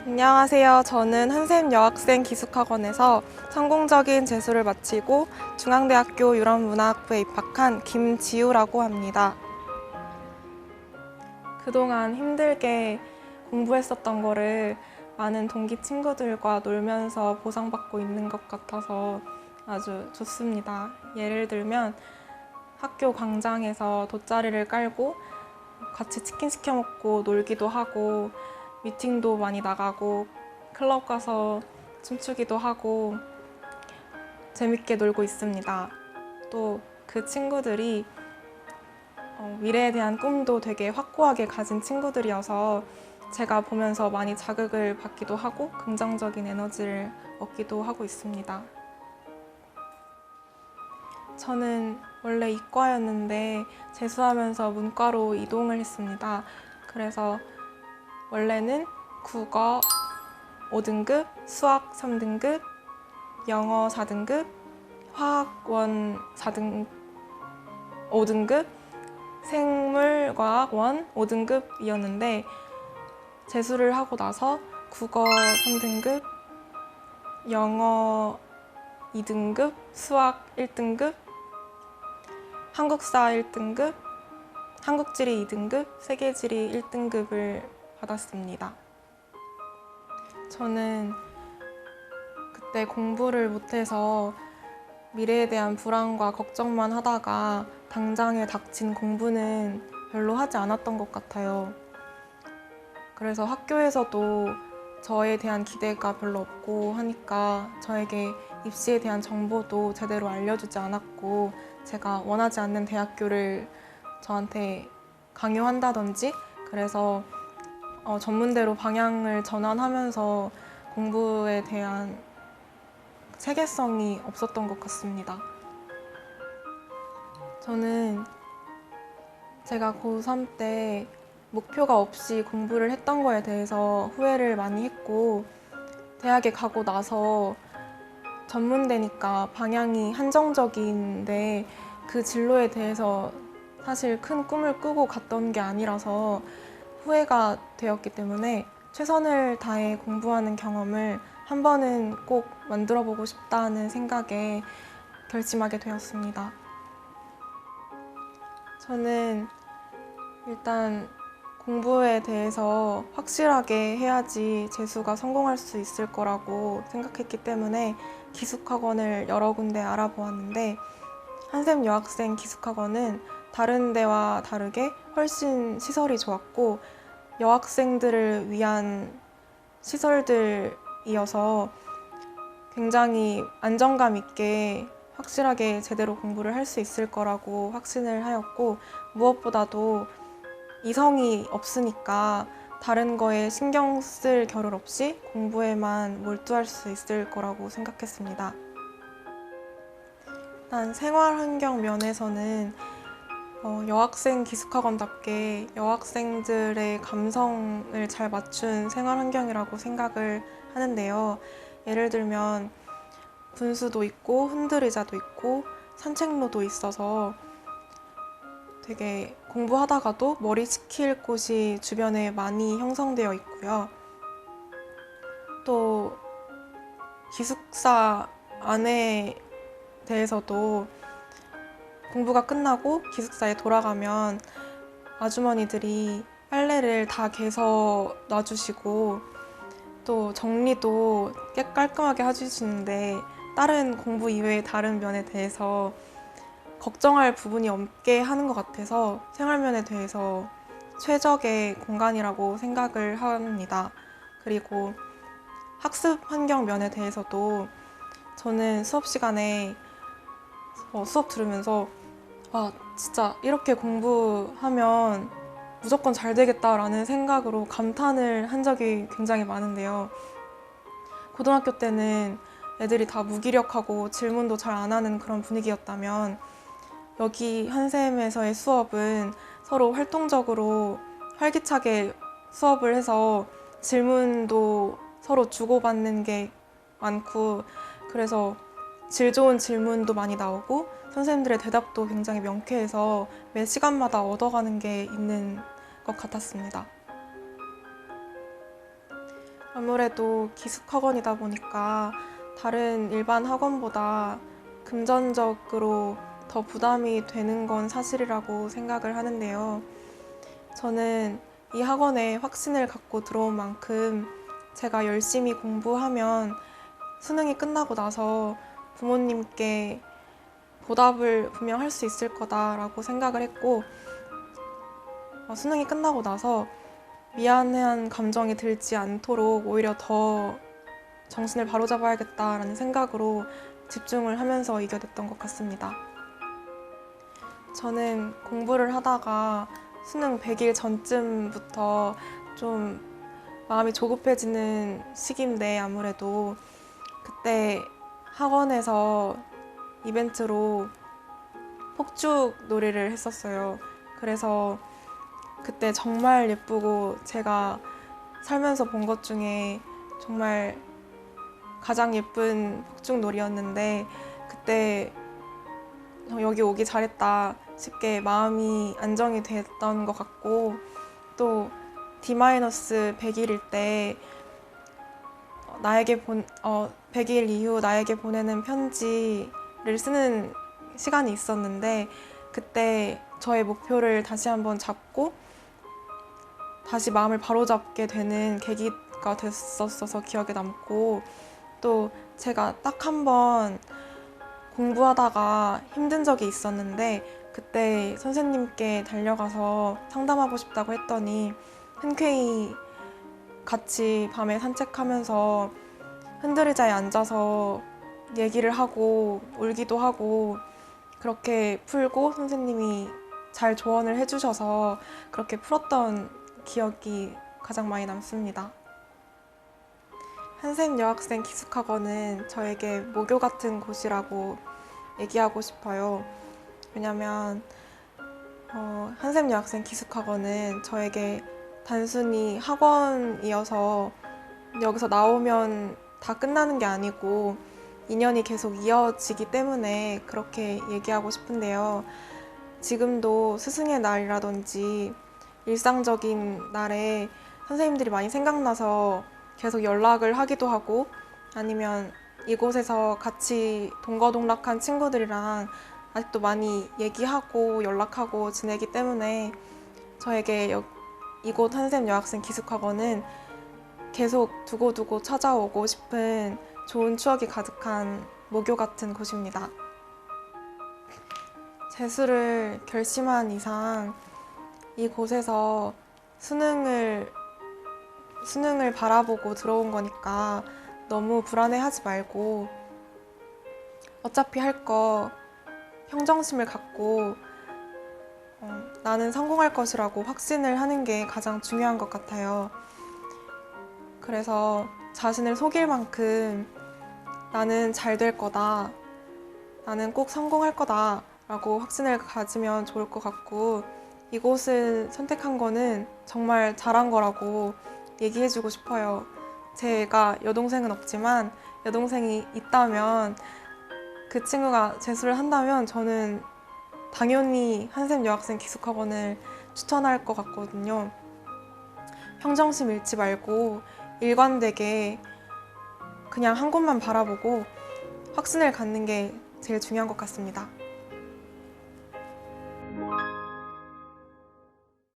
안녕하세요. 저는 한샘 여학생 기숙학원에서 성공적인 재수를 마치고 중앙대학교 유럽문화학부에 입학한 김지우라고 합니다. 그동안 힘들게 공부했었던 거를 많은 동기 친구들과 놀면서 보상받고 있는 것 같아서 아주 좋습니다. 예를 들면 학교 광장에서 돗자리를 깔고 같이 치킨 시켜 먹고 놀기도 하고 미팅도 많이 나가고 클럽 가서 춤추기도 하고 재밌게 놀고 있습니다. 또 그 친구들이 미래에 대한 꿈도 되게 확고하게 가진 친구들이어서 제가 보면서 많이 자극을 받기도 하고 긍정적인 에너지를 얻기도 하고 있습니다. 저는 원래 이과였는데 재수하면서 문과로 이동을 했습니다. 그래서 원래는 국어 5등급, 수학 3등급, 영어 4등급, 화학원 5등급, 생물과학원 5등급이었는데 재수를 하고 나서 국어 3등급, 영어 2등급, 수학 1등급, 한국사 1등급, 한국지리 2등급, 세계지리 1등급을 받았습니다. 저는 그때 공부를 못해서 미래에 대한 불안과 걱정만 하다가 당장에 닥친 공부는 별로 하지 않았던 것 같아요. 그래서 학교에서도 저에 대한 기대가 별로 없고 하니까 저에게 입시에 대한 정보도 제대로 알려주지 않았고 제가 원하지 않는 대학교를 저한테 강요한다든지 그래서 전문대로 방향을 전환하면서 공부에 대한 체계성이 없었던 것 같습니다. 저는 제가 고3 때 목표가 없이 공부를 했던 거에 대해서 후회를 많이 했고 대학에 가고 나서 전문대니까 방향이 한정적인데 그 진로에 대해서 사실 큰 꿈을 꾸고 갔던 게 아니라서 후회가 되었기 때문에 최선을 다해 공부하는 경험을 한 번은 꼭 만들어 보고 싶다는 생각에 결심하게 되었습니다. 저는 일단 공부에 대해서 확실하게 해야지 재수가 성공할 수 있을 거라고 생각했기 때문에 기숙학원을 여러 군데 알아보았는데 한샘 여학생 기숙학원은 다른 데와 다르게 훨씬 시설이 좋았고 여학생들을 위한 시설들이어서 굉장히 안정감 있게 확실하게 제대로 공부를 할 수 있을 거라고 확신을 하였고 무엇보다도 이성이 없으니까 다른 거에 신경 쓸 겨를 없이 공부에만 몰두할 수 있을 거라고 생각했습니다. 일단 생활 환경 면에서는 여학생 기숙학원답게 여학생들의 감성을 잘 맞춘 생활 환경이라고 생각을 하는데요. 예를 들면 분수도 있고 흔들의자도 있고 산책로도 있어서 되게 공부하다가도 머리 식힐 곳이 주변에 많이 형성되어 있고요. 또 기숙사 안에 대해서도 공부가 끝나고 기숙사에 돌아가면 아주머니들이 빨래를 다 개서 놔주시고 또 정리도 깔끔하게 해주시는데 다른 공부 이외의 다른 면에 대해서 걱정할 부분이 없게 하는 것 같아서 생활면에 대해서 최적의 공간이라고 생각을 합니다. 그리고 학습 환경 면에 대해서도 저는 수업 시간에 수업 들으면서 진짜 이렇게 공부하면 무조건 잘 되겠다라는 생각으로 감탄을 한 적이 굉장히 많은데요. 고등학교 때는 애들이 다 무기력하고 질문도 잘 안 하는 그런 분위기였다면 여기 한샘에서의 수업은 서로 활동적으로 활기차게 수업을 해서 질문도 서로 주고받는 게 많고 그래서 질 좋은 질문도 많이 나오고 선생님들의 대답도 굉장히 명쾌해서 매 시간마다 얻어가는 게 있는 것 같았습니다. 아무래도 기숙학원이다 보니까 다른 일반 학원보다 금전적으로 더 부담이 되는 건 사실이라고 생각을 하는데요. 저는 이 학원에 확신을 갖고 들어온 만큼 제가 열심히 공부하면 수능이 끝나고 나서 부모님께 보답을 분명 할 수 있을 거다라고 생각을 했고, 수능이 끝나고 나서 미안한 감정이 들지 않도록 오히려 더 정신을 바로잡아야겠다라는 생각으로 집중을 하면서 이겨냈던 것 같습니다. 저는 공부를 하다가 수능 100일 전쯤부터 좀 마음이 조급해지는 시기인데, 아무래도 그때 학원에서 이벤트로 폭죽 놀이를 했었어요. 그래서 그때 정말 예쁘고 제가 살면서 본 것 중에 정말 가장 예쁜 폭죽 놀이였는데, 그때 여기 오기 잘했다 싶게 마음이 안정이 됐던 것 같고, 또 D-100일일 때 100일 이후 나에게 보내는 편지를 쓰는 시간이 있었는데, 그때 저의 목표를 다시 한번 잡고 다시 마음을 바로잡게 되는 계기가 됐었어서 기억에 남고, 또 제가 딱 한 번 공부하다가 힘든 적이 있었는데, 그때 선생님께 달려가서 상담하고 싶다고 했더니 흔쾌히 같이 밤에 산책하면서 흔들의자에 앉아서 얘기를 하고 울기도 하고, 그렇게 풀고 선생님이 잘 조언을 해주셔서 그렇게 풀었던 기억이 가장 많이 남습니다. 한샘 여학생 기숙학원은 저에게 모교 같은 곳이라고 얘기하고 싶어요. 왜냐면 한샘 여학생 기숙학원은 저에게 단순히 학원이어서 여기서 나오면 다 끝나는 게 아니고 인연이 계속 이어지기 때문에 그렇게 얘기하고 싶은데요. 지금도 스승의 날이라든지 일상적인 날에 선생님들이 많이 생각나서 계속 연락을 하기도 하고, 아니면 이곳에서 같이 동거동락한 친구들이랑 아직도 많이 얘기하고 연락하고 지내기 때문에 저에게 이곳 한샘 여학생 기숙학원은 계속 두고두고 찾아오고 싶은 좋은 추억이 가득한 모교 같은 곳입니다. 재수를 결심한 이상 이곳에서 수능을 바라보고 들어온 거니까 너무 불안해하지 말고, 어차피 할 거 평정심을 갖고 나는 성공할 것이라고 확신을 하는 게 가장 중요한 것 같아요. 그래서 자신을 속일 만큼 나는 잘 될 거다, 나는 꼭 성공할 거다 라고 확신을 가지면 좋을 것 같고, 이곳을 선택한 거는 정말 잘한 거라고 얘기해주고 싶어요. 제가 여동생은 없지만 여동생이 있다면, 그 친구가 재수를 한다면 저는 당연히 한샘 여학생 기숙학원을 추천할 것 같거든요. 평정심 잃지 말고 일관되게 그냥 한 곳만 바라보고 확신을 갖는 게 제일 중요한 것 같습니다.